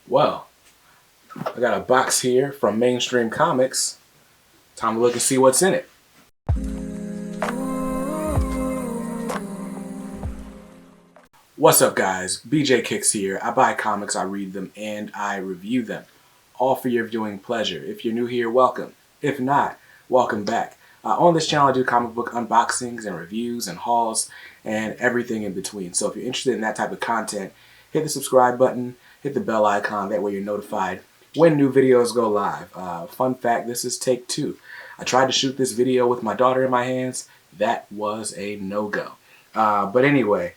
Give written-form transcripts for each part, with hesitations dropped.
Well, I got a box here from Mainstream Comics. Time to look and see what's in it. What's up, guys? BJ Kicks here. I buy comics, I read them, and I review them. All for your viewing pleasure. If you're new here, welcome. If not, welcome back. On this channel, I do comic book unboxings and reviews and hauls and everything in between. So if you're interested in that type of content, hit the subscribe button, hit the bell icon. That way you're notified when new videos go live. Fun fact, this is take 2. I tried to shoot this video with my daughter in my hands. That was a no-go. But anyway,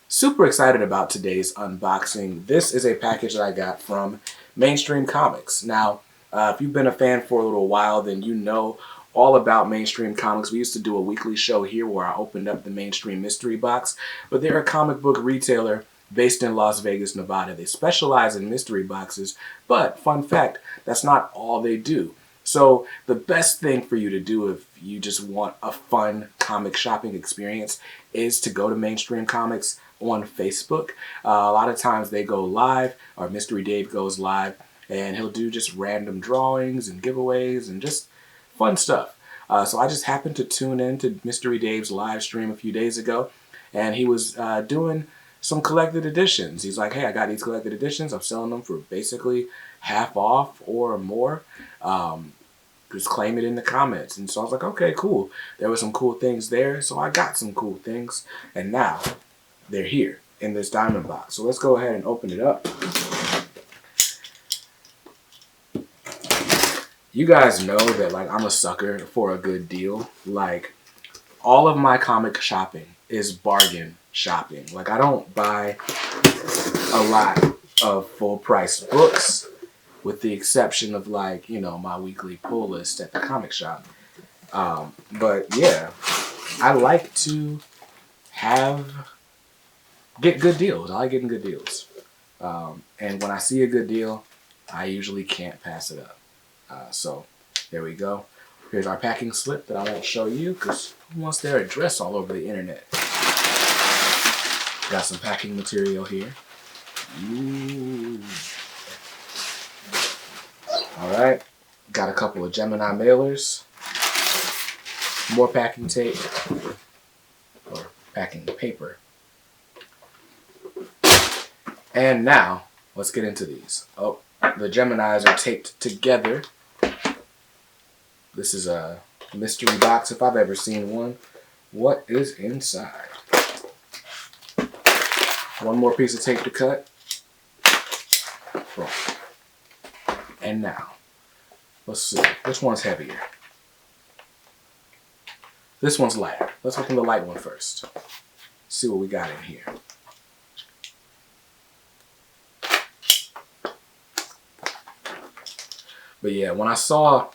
super excited about today's unboxing. This is a package that I got from Mainstream Comics. Now, if you've been a fan for a little while, then you know all about Mainstream Comics. We used to do a weekly show here where I opened up the Mainstream Mystery Box, but they're a comic book retailer based in Las Vegas, Nevada. They specialize in mystery boxes, but fun fact, that's not all they do. So the best thing for you to do if you just want a fun comic shopping experience is to go to Mainstream Comics on Facebook. A lot of times they go live, or Mystery Dave goes live, and he'll do just random drawings and giveaways and just fun stuff. So I just happened to tune in to Mystery Dave's live stream a few days ago, and he was doing some collected editions. He's like, hey, I got these collected editions. I'm selling them for basically half off or more. Just claim it in the comments. And so I was like, okay, cool. There were some cool things there, so I got some cool things. And now they're here in this diamond box. So let's go ahead and open it up. You guys know that I'm a sucker for a good deal. All of my comic shopping is bargain shopping. I don't buy a lot of full price books, with the exception of my weekly pull list at the comic shop. But yeah, I like to get good deals. I like getting good deals. And when I see a good deal, I usually can't pass it up. So there we go. Here's our packing slip that I won't show you because who wants their address all over the internet? Got some packing material here. Ooh. Alright, got a couple of Gemini mailers, more packing tape, or packing paper. And now, let's get into these. Oh, the Geminis are taped together. This is a mystery box if I've ever seen one. What is inside? One more piece of tape to cut. And now, let's see. Which one's heavier? This one's lighter. Let's open the light one first. See what we got in here. But yeah, when I saw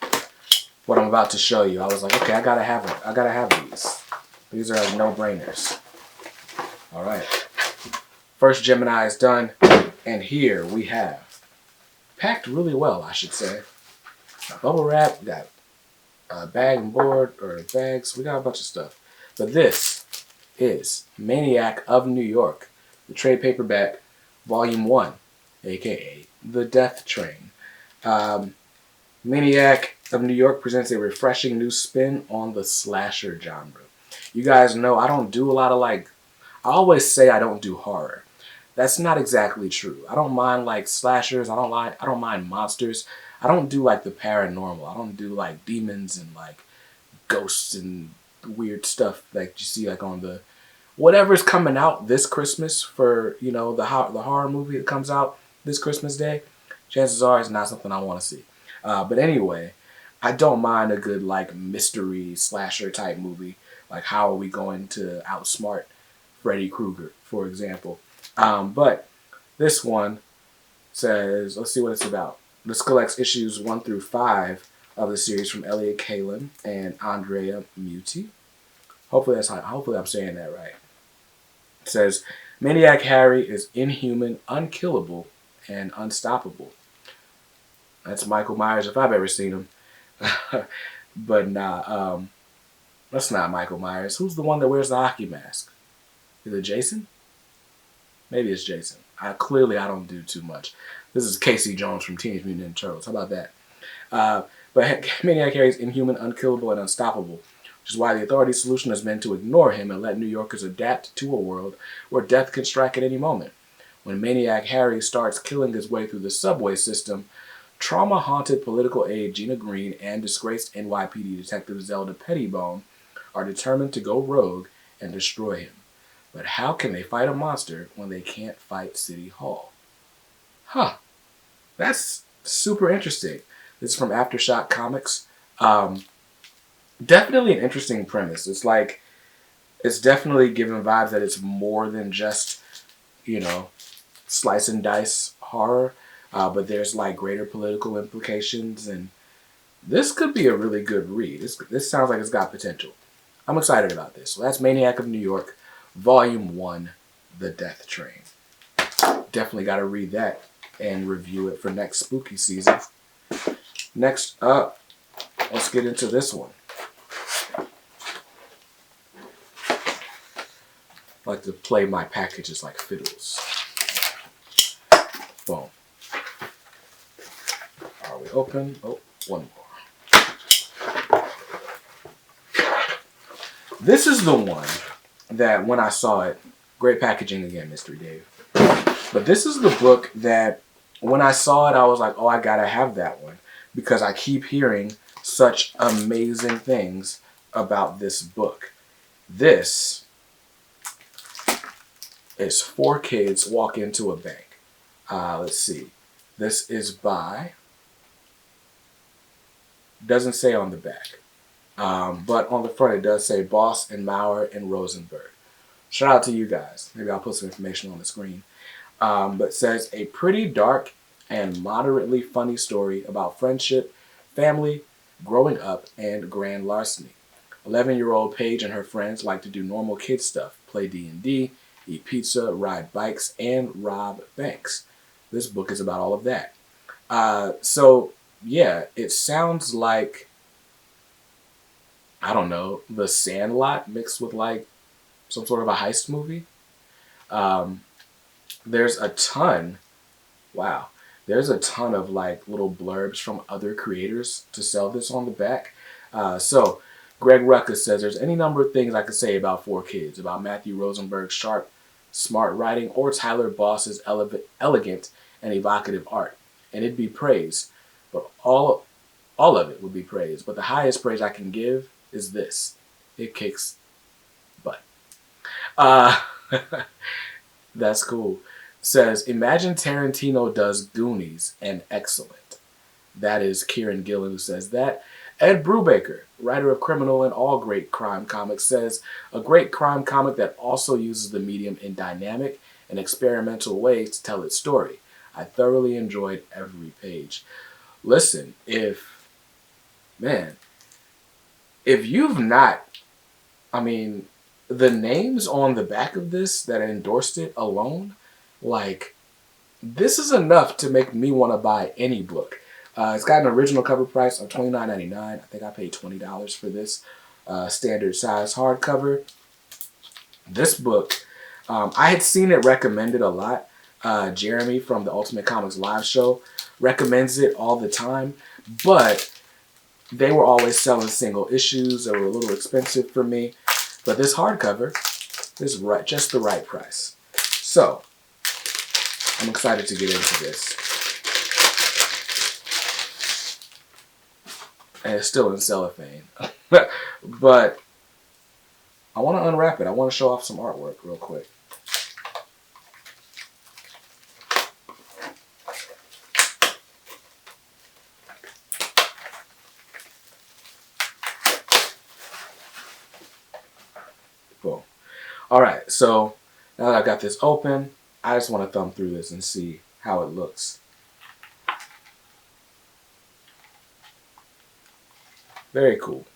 what I'm about to show you, I was like, okay, I gotta have these. These are no-brainers. All right. First Gemini is done, and here we have, packed really well, I should say. Bubble wrap, we got a bag and board, or bags, we got a bunch of stuff. But this is Maniac of New York, the trade paperback, Volume 1, aka The Death Train. Maniac of New York presents a refreshing new spin on the slasher genre. You guys know I don't do a lot of I always say I don't do horror. That's not exactly true. I don't mind slashers. I don't mind monsters. I don't do the paranormal. I don't do demons and ghosts and weird stuff you see on the whatever's coming out this Christmas for the horror movie that comes out this Christmas Day. Chances are it's not something I want to see. But anyway, I don't mind a good mystery slasher type movie. How are we going to outsmart Freddy Krueger, for example? But this one says, let's see what it's about. This collects issues 1 through 5 of the series from Elliot Kalin and Andrea Muti. Hopefully I'm saying that right. It says, Maniac Harry is inhuman, unkillable, and unstoppable. That's Michael Myers if I've ever seen him. But nah, that's not Michael Myers. Who's the one that wears the hockey mask? Is it Jason? Maybe it's Jason. I don't do too much. This is Casey Jones from Teenage Mutant Ninja Turtles. How about that? But Maniac Harry is inhuman, unkillable, and unstoppable, which is why the authority's solution has been to ignore him and let New Yorkers adapt to a world where death can strike at any moment. When Maniac Harry starts killing his way through the subway system, trauma-haunted political aide Gina Green and disgraced NYPD detective Zelda Pettibone are determined to go rogue and destroy him. But how can they fight a monster when they can't fight City Hall? Huh. That's super interesting. This is from Aftershock Comics. Definitely an interesting premise. It's definitely giving vibes that it's more than just, slice and dice horror. But there's like greater political implications, and this could be a really good read. This sounds like it's got potential. I'm excited about this. So that's Maniac of New York, Volume 1, The Death Train. Definitely got to read that and review it for next spooky season. Next up, let's get into this one. I like to play my packages like fiddles. Boom. Are we open? Oh, one more. This is the one that when I saw it, great packaging again, Mystery Dave. But this is the book that when I saw it, I was like, oh, I gotta have that one. Because I keep hearing such amazing things about this book. This is 4 kids walk into a bank. Let's see. This is by, doesn't say on the back. But on the front it does say Boss and Maurer and Rosenberg. Shout out to you guys. Maybe I'll put some information on the screen. But it says a pretty dark and moderately funny story about friendship, family, growing up, and grand larceny. 11-year-old Paige and her friends like to do normal kid stuff, play D&D, eat pizza, ride bikes, and rob banks. This book is about all of that. So, yeah, it sounds like, I don't know, The Sandlot mixed with like some sort of a heist movie. There's a ton of like little blurbs from other creators to sell this on the back. So Greg Ruckus says there's any number of things I could say about 4 Kids, about Matthew Rosenberg's sharp, smart writing, or Tyler Boss's elegant and evocative art, and it'd be praised. But all of it would be praised. But the highest praise I can give is this: it kicks butt. That's cool. Says, imagine Tarantino does Goonies and excellent. That is Kieran Gillen who says that. Ed Brubaker, writer of Criminal and all great crime comics, says, a great crime comic that also uses the medium in dynamic and experimental ways to tell its story. I thoroughly enjoyed every page. Listen, if you've not, the names on the back of this that endorsed it alone, like, this is enough to make me want to buy any book. It's got an original cover price of $29.99. I think I paid $20 for this standard size hardcover. This book, I had seen it recommended a lot. Jeremy from the Ultimate Comics Live Show recommends it all the time, but they were always selling single issues that were a little expensive for me. But this hardcover is just the right price. So, I'm excited to get into this. And it's still in cellophane. But I want to unwrap it. I want to show off some artwork real quick. Cool. Alright, so now that I've got this open, I just want to thumb through this and see how it looks. Very cool.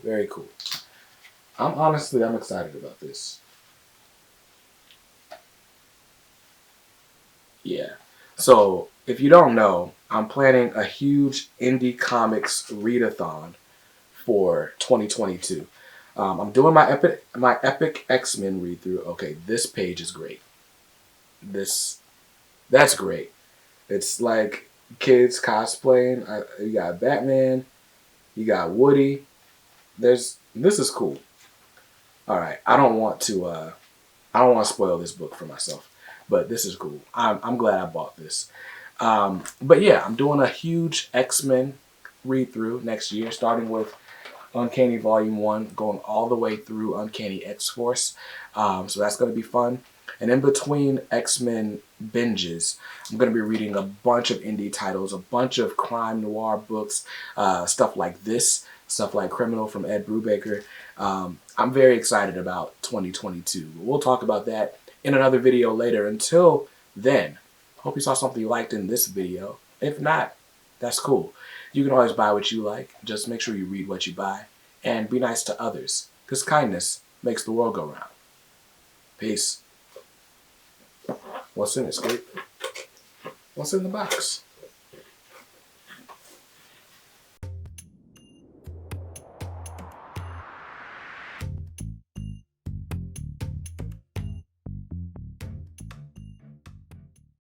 Very cool. I'm excited about this. Yeah. So, if you don't know, I'm planning a huge indie comics readathon for 2022. I'm doing my epic X-Men read through. Okay, this page is great. That's great. It's like kids cosplaying. You got Batman. You got Woody. This is cool. All right, I don't want to spoil this book for myself, but this is cool. I'm glad I bought this. But yeah, I'm doing a huge X-Men read through next year, starting with Uncanny Volume 1, going all the way through Uncanny X-Force. So that's going to be fun. And in between X-Men binges, I'm going to be reading a bunch of indie titles, a bunch of crime noir books, stuff like this, stuff like Criminal from Ed Brubaker. I'm very excited about 2022. We'll talk about that in another video later. Until then, hope you saw something you liked in this video. If not, that's cool. You can always buy what you like. Just make sure you read what you buy. And be nice to others. Because kindness makes the world go round. Peace. What's in it, Scoop? What's in the box?